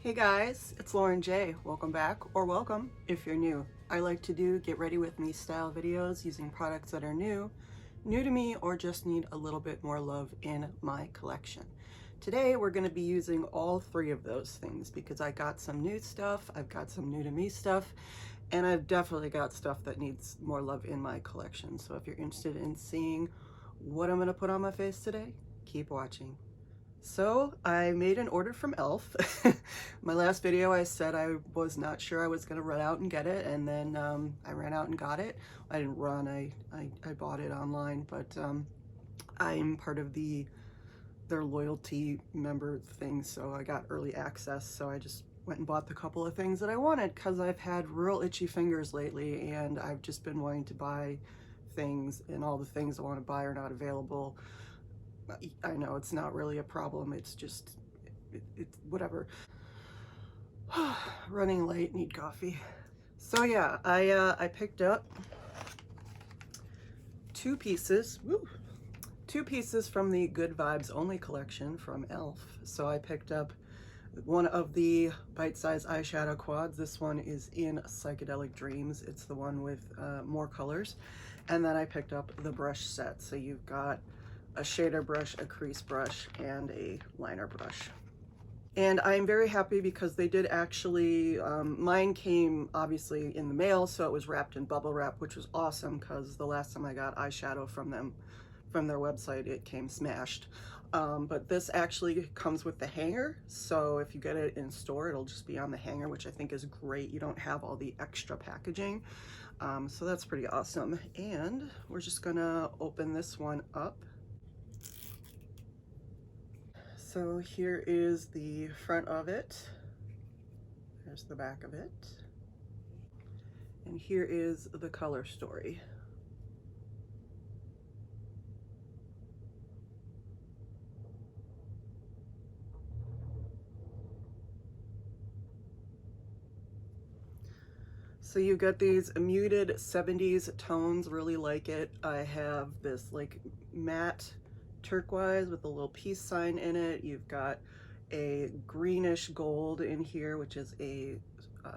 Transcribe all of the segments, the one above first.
Hey guys, it's Lauren J. Welcome back, or welcome if you're new. I like to do get ready with me style videos using products that are new to me, or just need a little bit more love in my collection. Today we're going to be using all three of those things because I got some new stuff, I've got some new to me stuff, and I've definitely got stuff that needs more love in my collection. So if you're interested in seeing what I'm going to put on my face today, keep watching. So I made an order from e.l.f. My last video I said I was not sure I was going to run out and get it, and then I ran out and got it. I didn't run, I bought it online, but I'm part of their loyalty member thing, so I got early access, so I just went and bought the couple of things that I wanted because I've had real itchy fingers lately, and I've just been wanting to buy things, and all the things I want to buy are not available. I know it's not really a problem, it's just it's whatever. Running late, need coffee. So yeah, I picked up two pieces from the Good Vibes Only collection from e.l.f. So I picked up one of the bite-sized eyeshadow quads. This one is in Psychedelic Dreams. It's the one with more colors. And then I picked up the brush set. So you've got a shader brush, a crease brush, and a liner brush. And I'm very happy because they did actually, mine came obviously in the mail, so it was wrapped in bubble wrap, which was awesome because the last time I got eyeshadow from them, from their website, it came smashed. But this actually comes with the hanger, so if you get it in store, it'll just be on the hanger, which I think is great. You don't have all the extra packaging, so that's pretty awesome. And we're just gonna open this one up. So here is the front of it. There's the back of it. And here is the color story. So you get these muted 70s tones, really like it. I have this like matte turquoise with a little peace sign in it. You've got a greenish gold in here, which is a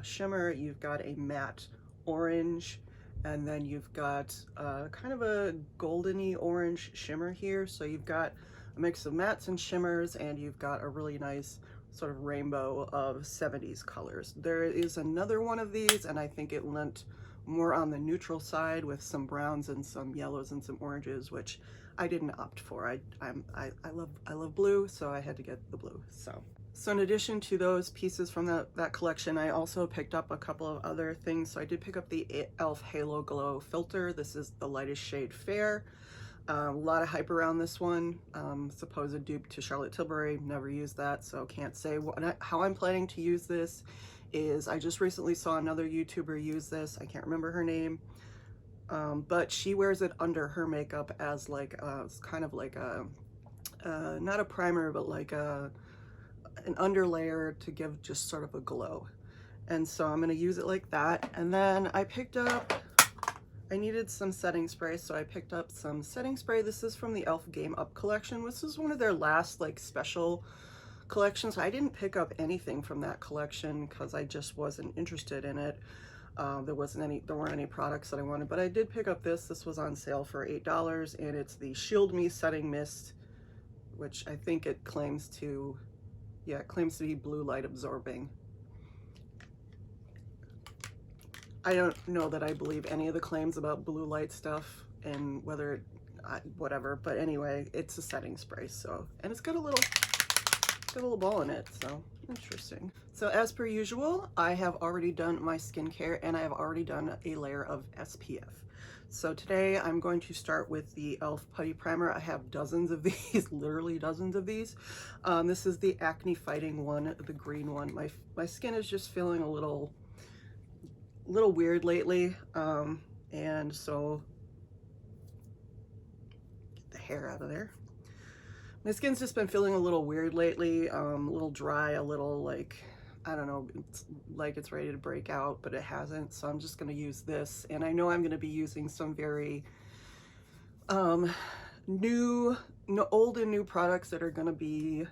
shimmer. You've got a matte orange, and then you've got kind of a goldeny orange shimmer here. So you've got a mix of mattes and shimmers, and you've got a really nice sort of rainbow of 70s colors. There is another one of these, and I think it lent more on the neutral side with some browns and some yellows and some oranges, which I didn't opt for. I love blue, so I had to get the blue. So in addition to those pieces from that collection, I also picked up a couple of other things. So I did pick up the e.l.f. Halo Glow filter. This is the lightest shade Fair. A lot of hype around this one. Supposed dupe to Charlotte Tilbury. Never used that, so can't say how I'm planning to use this. Is I just recently saw another YouTuber use this. I can't remember her name. But she wears it under her makeup as like it's kind of like a not a primer, but like an underlayer to give just sort of a glow. And so I'm going to use it like that. And then I picked up, I needed some setting spray, so I picked up some setting spray. This is from the e.l.f. Game Up collection. This is one of their last like special collections. I didn't pick up anything from that collection because I just wasn't interested in it. There weren't any products that I wanted, but I did pick up this. This was on sale for $8, and it's the Shield Me Setting Mist, which I think it claims to, yeah, it claims to be blue light absorbing. I don't know that I believe any of the claims about blue light stuff and whether whatever, but anyway, it's a setting spray, so, and it's got a little ball in it, so interesting. So as per usual, I have already done my skincare, and I have already done a layer of SPF. So today I'm going to start with the e.l.f. Putty Primer. I have dozens of these, literally dozens of these. This is the Acne Fighting one, the green one. My skin is just feeling a little weird lately, and so get the hair out of there. My skin's just been feeling a little weird lately, a little dry, a little like, I don't know, it's like it's ready to break out, but it hasn't. So I'm just going to use this, and I know I'm going to be using some very old and new products that are going to be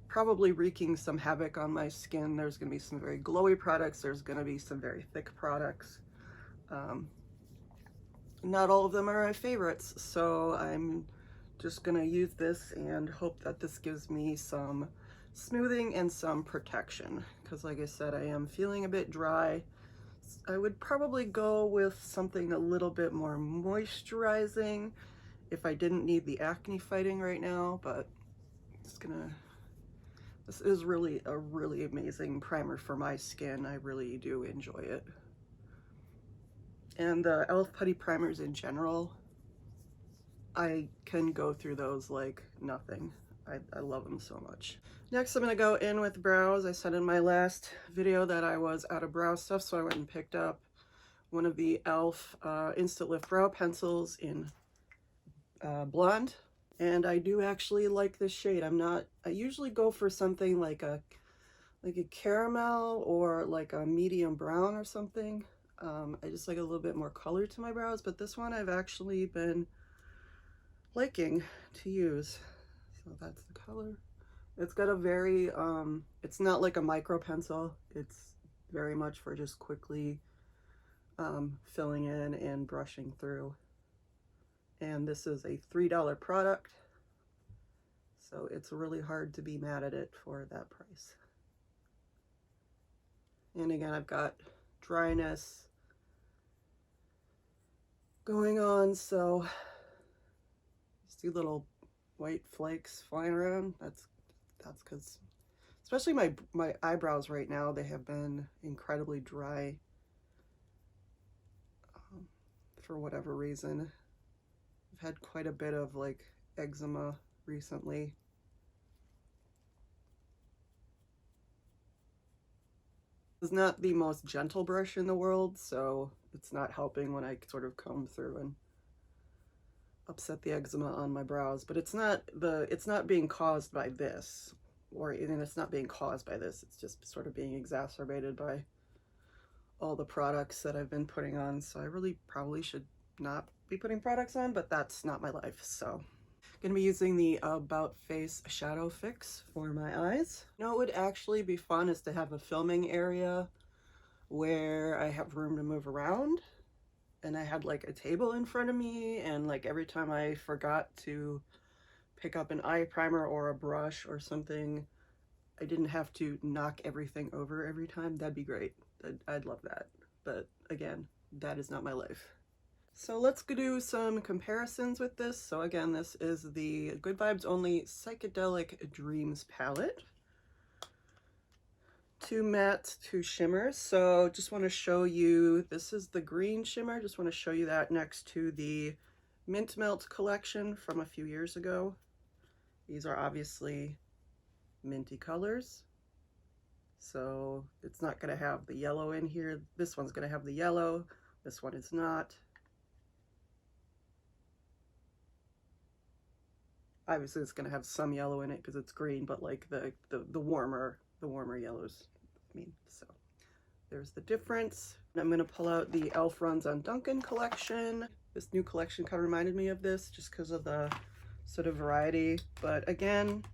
probably wreaking some havoc on my skin. There's going to be some very glowy products. There's going to be some very thick products. Not all of them are my favorites, so I'm just going to use this and hope that this gives me some smoothing and some protection, because like I said, I am feeling a bit dry. I would probably go with something a little bit more moisturizing if I didn't need the acne fighting right now, but this is really a really amazing primer for my skin. I really do enjoy it. And the e.l.f. putty primers in general, I can go through those like nothing. I love them so much. Next, I'm going to go in with brows. I said in my last video that I was out of brow stuff, so I went and picked up one of the e.l.f. Instant Lift Brow Pencils in Blonde. And I do actually like this shade. I usually go for something like a caramel or like a medium brown or something. I just like a little bit more color to my brows, but this one I've actually been liking to use. So that's the color. It's got a very, it's not like a micro pencil. It's very much for just quickly filling in and brushing through. And this is a $3 product, so it's really hard to be mad at it for that price. And again, I've got dryness going on, so you see little white flakes flying around. That's because, especially my eyebrows right now, they have been incredibly dry for whatever reason. I've had quite a bit of like eczema recently. It's not the most gentle brush in the world, so it's not helping when I sort of comb through and upset the eczema on my brows. But it's not being caused by this, or even it's not being caused by this. It's just sort of being exacerbated by all the products that I've been putting on. So I really probably should not be putting products on, but that's not my life. So I'm gonna be using the About Face Shadow Fix for my eyes. You know, it would actually be fun is to have a filming area where I have room to move around, and I had like a table in front of me, and like every time I forgot to pick up an eye primer or a brush or something, I didn't have to knock everything over every time. That'd be great. I'd love that. But again, that is not my life. So let's go do some comparisons with this. So again, this is the Good Vibes Only Psychedelic Dreams palette. 2 mattes, 2 shimmers. So just want to show you, this is the green shimmer. Just want to show you that next to the Mint Melt collection from a few years ago. These are obviously minty colors. So it's not going to have the yellow in here. This one's going to have the yellow. This one is not. Obviously it's going to have some yellow in it because it's green, but like the warmer yellows. I mean, so there's the difference. And I'm going to pull out the e.l.f. Runs on Duncan collection. This new collection kind of reminded me of this just because of the sort of variety. But again,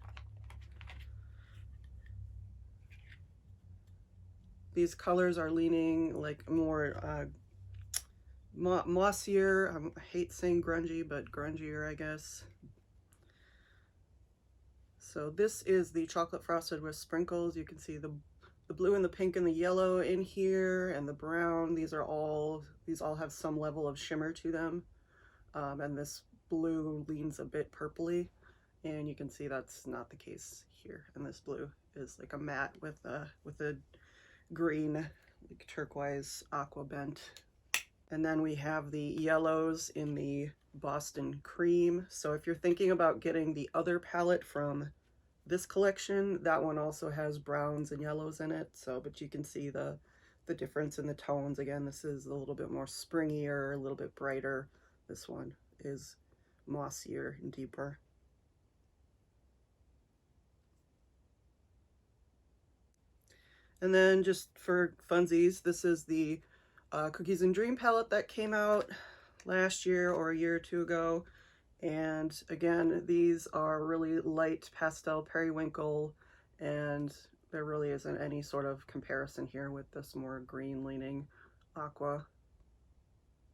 these colors are leaning like more mossier. I hate saying grungy, but grungier, I guess. So this is the chocolate frosted with sprinkles. You can see the blue and the pink and the yellow in here, and the brown. These all have some level of shimmer to them. And this blue leans a bit purpley, and you can see that's not the case here. And this blue is like a matte with a green, like turquoise aqua bent. And then we have the yellows in the Boston Cream. So if you're thinking about getting the other palette from this collection, that one also has browns and yellows in it. So, but you can see the difference in the tones. Again, this is a little bit more springier, a little bit brighter. This one is mossier and deeper. And then just for funsies, this is the Cookies and Dream palette that came out last year or a year or two ago. And again, these are really light pastel periwinkle and there really isn't any sort of comparison here with this more green leaning aqua,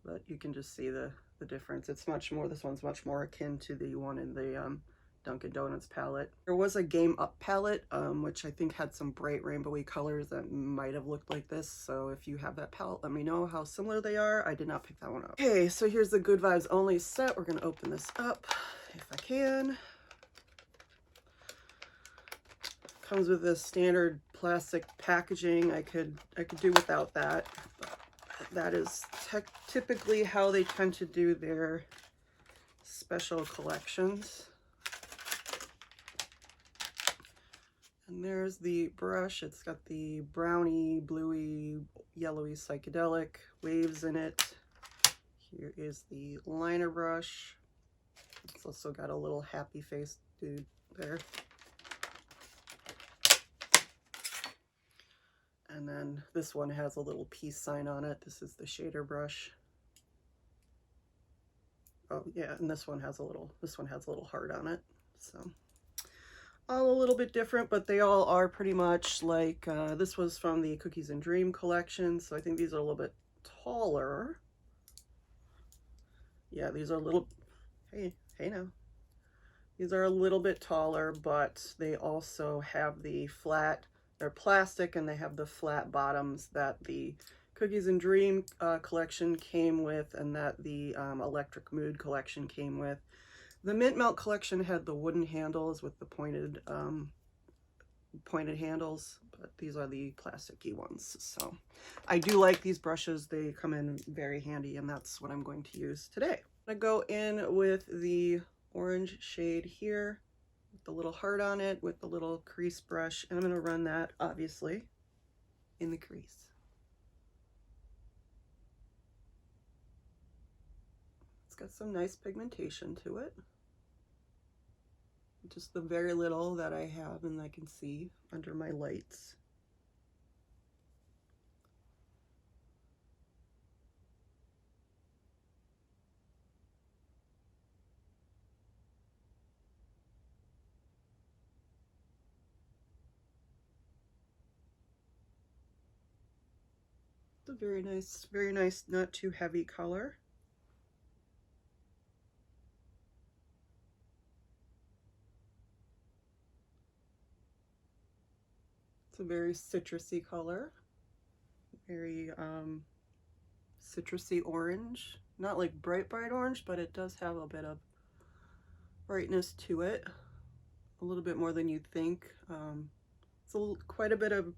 but you can just see the difference. It's much more, this one's much more akin to the one in the Dunkin' Donuts palette. There was a Game Up palette, which I think had some bright rainbowy colors that might have looked like this. So if you have that palette, let me know how similar they are. I did not pick that one up. Okay, so here's the Good Vibes Only set. We're gonna open this up if I can. Comes with this standard plastic packaging. I could do without that. But that is typically how they tend to do their special collections. And there's the brush. It's got the browny, bluey, yellowy psychedelic waves in it. Here is the liner brush. It's also got a little happy face dude there. And then this one has a little peace sign on it. This is the shader brush. Oh yeah, and this one has a little heart on it. So all a little bit different, but they all are pretty much like, this was from the Cookies and Dream collection, so I think these are a little bit taller. Yeah, these are a little, hey now. These are a little bit taller, but they also have the flat, they're plastic, and they have the flat bottoms that the Cookies and Dream collection came with, and that the Electric Mood collection came with. The Mint Melt collection had the wooden handles with the pointed handles, but these are the plasticky ones. So I do like these brushes. They come in very handy, and that's what I'm going to use today. I'm going to go in with the orange shade here, with the little heart on it, with the little crease brush, and I'm going to run that, obviously, in the crease. It's got some nice pigmentation to it. Just the very little that I have and I can see under my lights. It's a very nice, not too heavy color. It's a very citrusy color, very citrusy orange. Not like bright orange, but it does have a bit of brightness to it, a little bit more than you'd think. It's quite a bit of,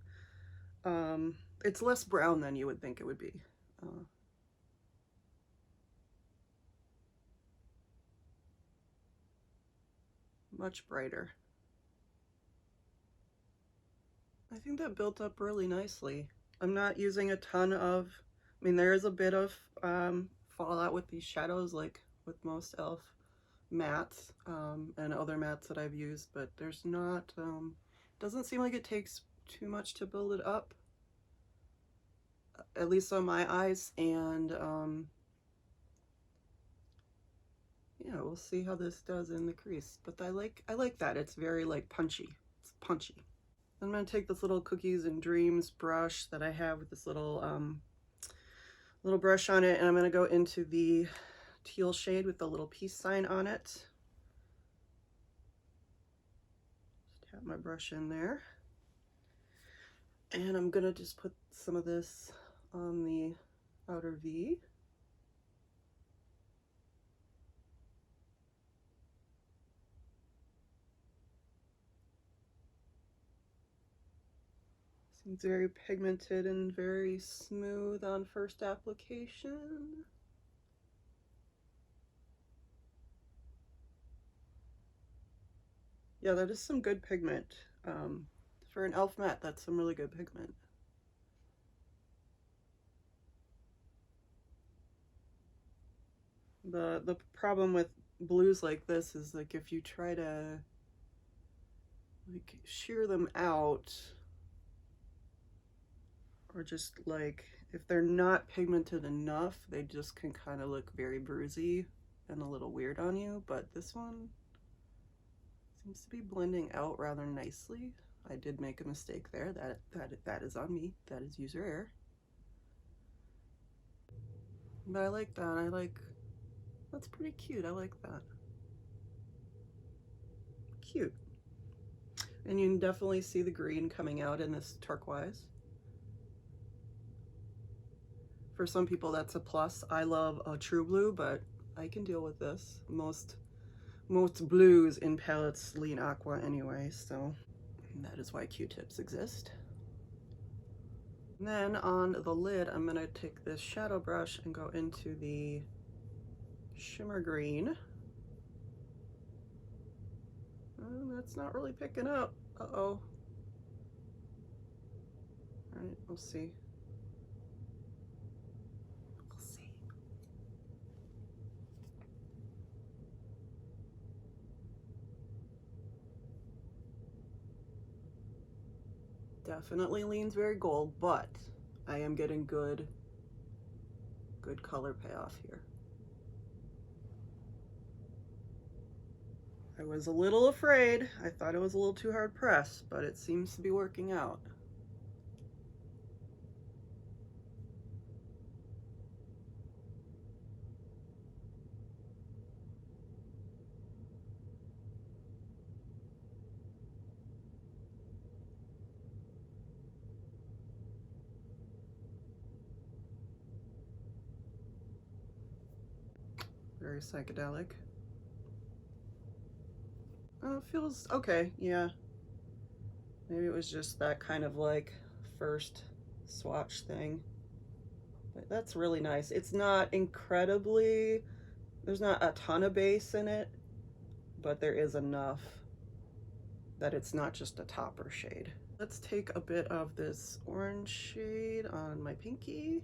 it's less brown than you would think it would be. Much brighter. I think that built up really nicely. I'm not using a ton of, I mean, there is a bit of fallout with these shadows, like with most e.l.f. mattes and other mattes that I've used, but there's not, doesn't seem like it takes too much to build it up, at least on my eyes. And yeah, we'll see how this does in the crease, but I like that. It's very like punchy. It's punchy. I'm going to take this little Cookies and Dreams brush that I have with this little little brush on it, and I'm going to go into the teal shade with the little peace sign on it. Just tap my brush in there. And I'm going to just put some of this on the outer V. Seems very pigmented and very smooth on first application. Yeah, that is some good pigment. For an e.l.f. matte, that's some really good pigment. The problem with blues like this is like if you try to like shear them out, or just like if they're not pigmented enough, they just can kind of look very bruisey and a little weird on you. But this one seems to be blending out rather nicely. I did make a mistake there. That is on me. That is user error. But I like that. That's pretty cute. I like that. Cute. And you can definitely see the green coming out in this turquoise. For some people that's a plus. I love a true blue, but I can deal with this. Most blues in palettes lean aqua anyway, so that is why Q-tips exist. And then on the lid, I'm gonna take this shadow brush and go into the shimmer green. That's not really picking up. Uh-oh. All right, we'll see. We'll see. Definitely leans very gold, but I am getting good color payoff here. I was a little afraid. I thought it was a little too hard pressed, but it seems to be working out. Very psychedelic. It feels okay, yeah. Maybe it was just that kind of like first swatch thing. But that's really nice. It's not incredibly, there's not a ton of base in it, but there is enough that it's not just a topper shade. Let's take a bit of this orange shade on my pinky.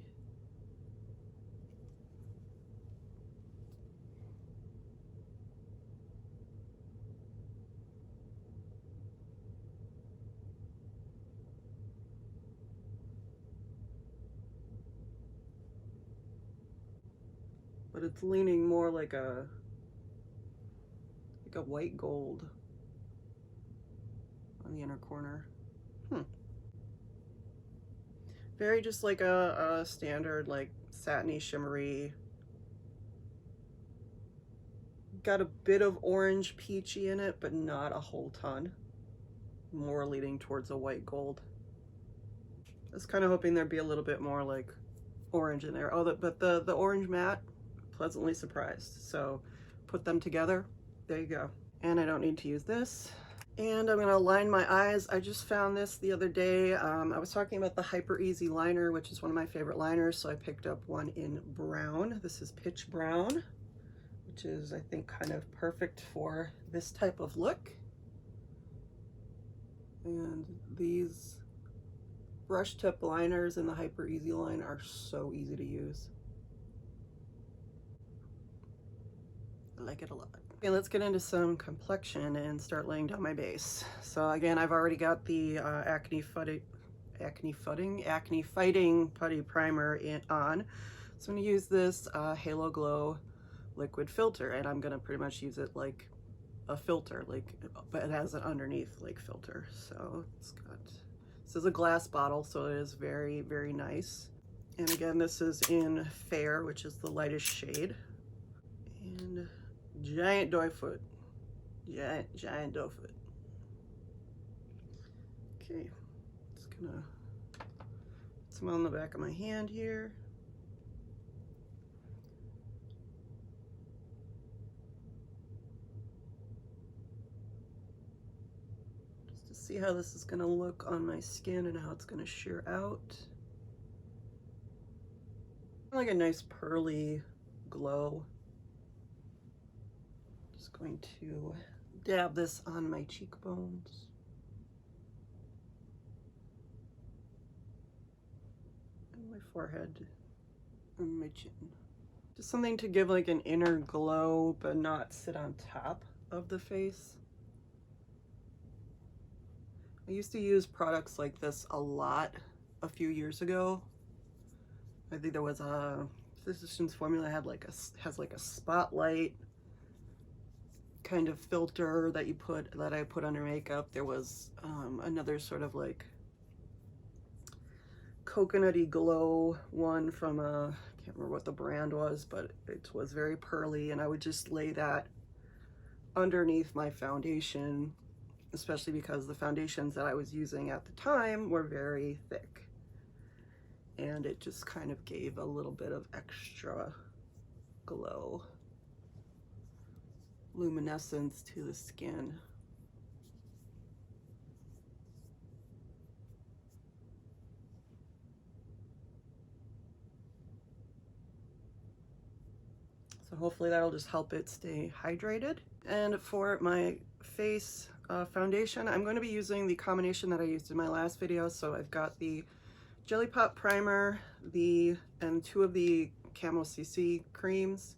But it's leaning more like a white gold on the inner corner. Very just like a standard like satiny shimmery. Got a bit of orange peachy in it, but not a whole ton. More leaning towards a white gold. I was kind of hoping there'd be a little bit more like orange in there. Oh, but the orange matte, pleasantly surprised. So put them together, there you go. And I don't need to use this. And I'm gonna line my eyes. I just found this the other day. I was talking about the Hyper Easy liner, which is one of my favorite liners, so I picked up one in brown. This is Pitch Brown, which is, I think, kind of perfect for this type of look. And these brush tip liners in the Hyper Easy line are so easy to use. I like it a lot. Okay, let's get into some complexion and start laying down my base. So again, I've already got the Acne Fighting Putty Primer on. So I'm gonna use this Halo Glow liquid filter, and I'm gonna pretty much use it like a filter, but it has an underneath like filter. So it's got, this is a glass bottle, so it is very, very nice. And again, this is in Fair, which is the lightest shade. And giant doe foot. Giant doe foot. Okay, just gonna put some on the back of my hand here. Just to see how this is gonna look on my skin and how it's gonna sheer out. Like a nice pearly glow. Going to dab this on my cheekbones. And my forehead and my chin. Just something to give like an inner glow, but not sit on top of the face. I used to use products like this a lot a few years ago. I think there was a Physicians Formula has like a spotlight kind of filter that I put under makeup. There was another sort of like coconutty glow one from I can't remember what the brand was, but it was very pearly, and I would just lay that underneath my foundation, especially because the foundations that I was using at the time were very thick, and it just kind of gave a little bit of extra glow, luminescence to the skin. So hopefully that'll just help it stay hydrated. And for my face foundation, I'm going to be using the combination that I used in my last video. So I've got the Jellypop primer, and 2 of the Camo CC creams.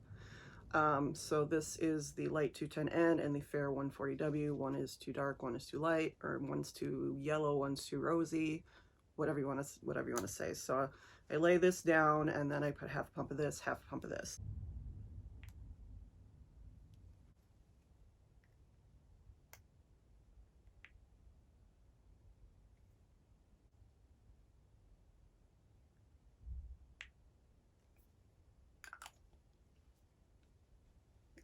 So this is the light 210N and the fair 140W. One is too dark, one is too light, or one's too yellow, one's too rosy, whatever you want to say. So I lay this down, and then I put half a pump of this, half a pump of this.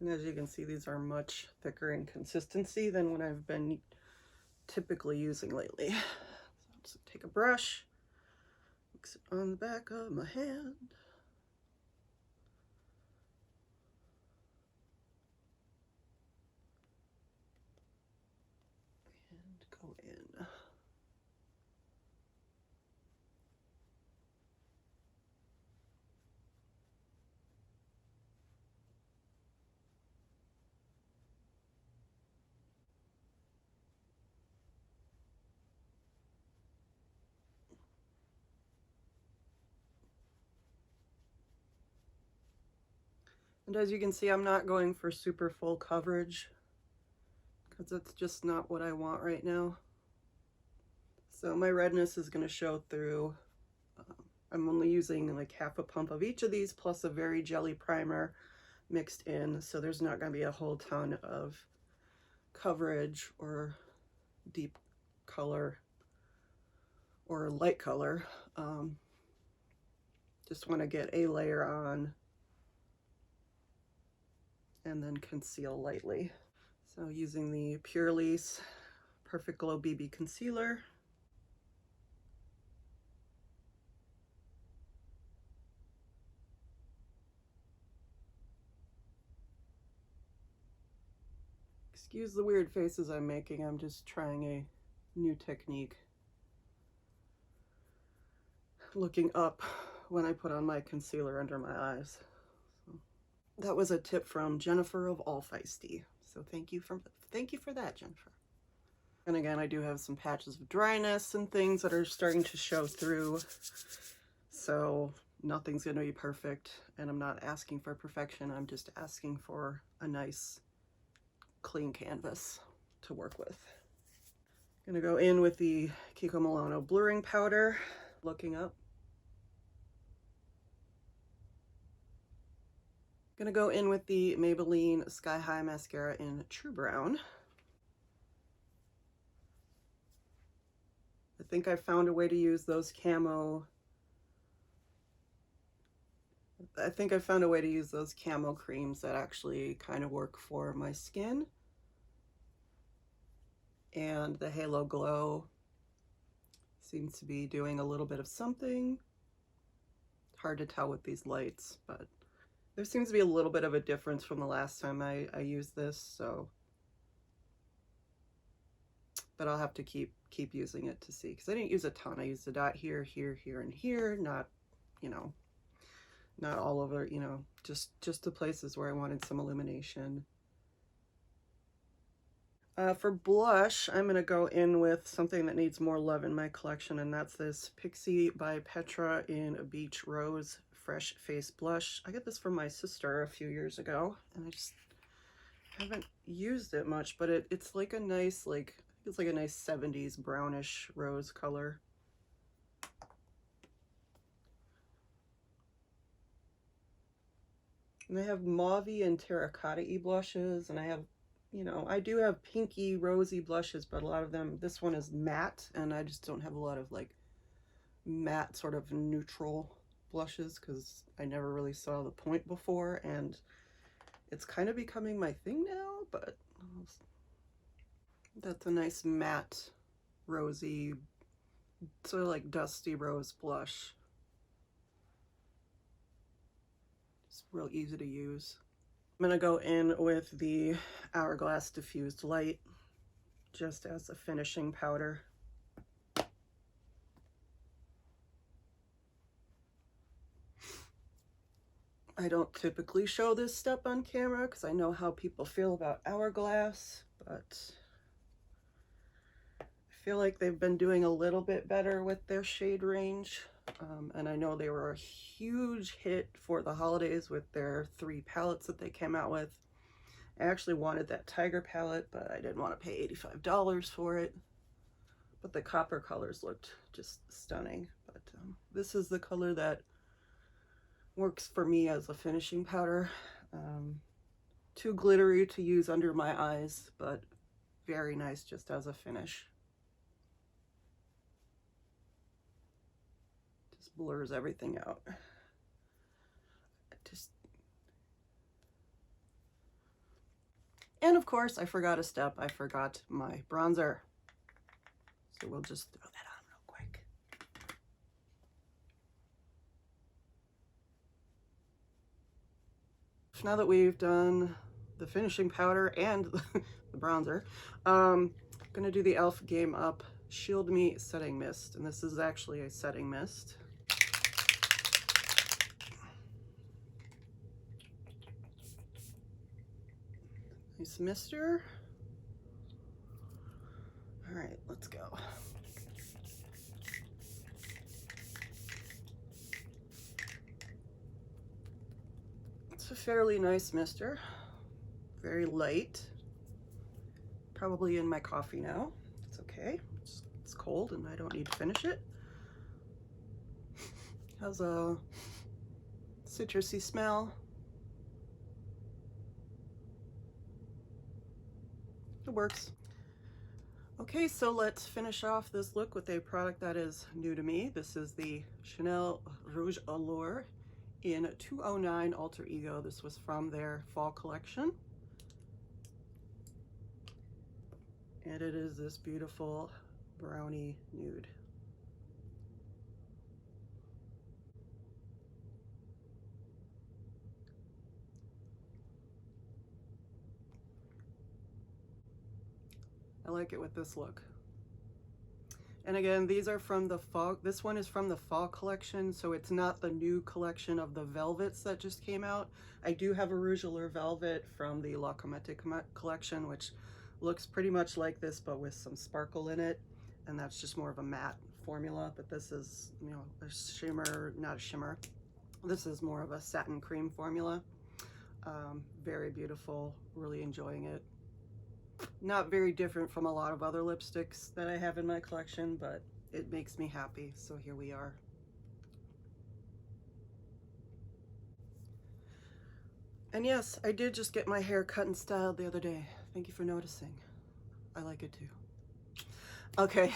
And as you can see, these are much thicker in consistency than what I've been typically using lately. So I'll just take a brush, mix it on the back of my hand. And go in. And as you can see, I'm not going for super full coverage because that's just not what I want right now. So my redness is going to show through. I'm only using like half a pump of each of these plus a very jelly primer mixed in, so there's not going to be a whole ton of coverage or deep color or light color. Just want to get a layer on and then conceal lightly. So using the Pure Lease Perfect Glow BB Concealer. Excuse the weird faces I'm making, I'm just trying a new technique. Looking up when I put on my concealer under my eyes. That was a tip from Jennifer of All Feisty. So thank you for that, Jennifer. And again, I do have some patches of dryness and things that are starting to show through. So nothing's going to be perfect, and I'm not asking for perfection. I'm just asking for a nice clean canvas to work with. I'm going to go in with the KIKO Milano blurring powder, looking up. Gonna go in with the Maybelline Sky High Mascara in True Brown. I think I found a way to use those camo. I think I found a way to use those camo creams that actually kind of work for my skin. And the Halo Glow seems to be doing a little bit of something. Hard to tell with these lights, but there seems to be a little bit of a difference from the last time I used this, so. But I'll have to keep using it to see, because I didn't use a ton. I used a dot here, here, here, and here, not, you know, not all over, you know, just the places where I wanted some illumination. For blush, I'm going to go in with something that needs more love in my collection, and that's this Pixi by Petra in a Beach Rose Fresh Face Blush. I got this from my sister a few years ago, and I just haven't used it much, but it's like a nice, it's like a nice 70s brownish rose color. And I have mauve and terracotta-y blushes, and I have you know, I do have pinky rosy blushes, but a lot of them, this one is matte, and I just don't have a lot of like matte sort of neutral blushes because I never really saw the point before, and it's kind of becoming my thing now. But that's a nice matte rosy, sort of like dusty rose blush. It's real easy to use. I'm gonna go in with the Hourglass Diffused Light just as a finishing powder. I don't typically show this step on camera because I know how people feel about Hourglass, but I feel like they've been doing a little bit better with their shade range. And I know they were a huge hit for the holidays with their 3 palettes that they came out with. I actually wanted that Tiger palette, but I didn't want to pay $85 for it. But the copper colors looked just stunning. But this is the color that works for me as a finishing powder. Too glittery to use under my eyes, but very nice just as a finish. Just blurs everything out. And of course, I forgot a step. I forgot my bronzer. So we'll just throw that on real quick. Now that we've done the finishing powder and the bronzer, I'm gonna do the e.l.f. Game Up Shield Me Setting Mist, and this is actually a setting mist. Nice mister. All right, let's go. It's a fairly nice mister, very light. Probably in my coffee now. It's okay. It's cold and I don't need to finish it. Has a citrusy smell. It works. Okay, so let's finish off this look with a product that is new to me. This is the Chanel Rouge Allure in 209 Alter Ego. This was from their fall collection. And it is this beautiful brownie nude. I like it with this look. And again, these are from the fall. This one is from the fall collection, so it's not the new collection of the velvets that just came out. I do have a Rouge Allure velvet from the La Comète collection, which looks pretty much like this, but with some sparkle in it. And that's just more of a matte formula, but this is, you know, a shimmer, not a shimmer. This is more of a satin cream formula. Very beautiful, really enjoying it. Not very different from a lot of other lipsticks that I have in my collection, but it makes me happy, so here we are. And yes, I did just get my hair cut and styled the other day. Thank you for noticing. I like it too. Okay,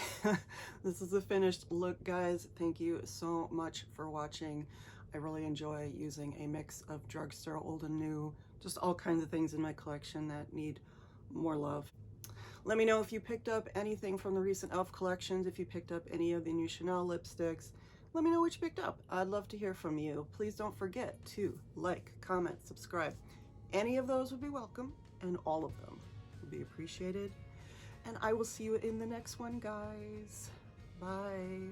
this is the finished look, guys. Thank you so much for watching. I really enjoy using a mix of drugstore, old and new, just all kinds of things in my collection that need more love. Let me know if you picked up anything from the recent e.l.f. collections, if you picked up any of the new Chanel lipsticks. Let me know what you picked up. I'd love to hear from you. Please don't forget to like, comment, subscribe. Any of those would be welcome, and all of them would be appreciated. And I will see you in the next one, guys. Bye.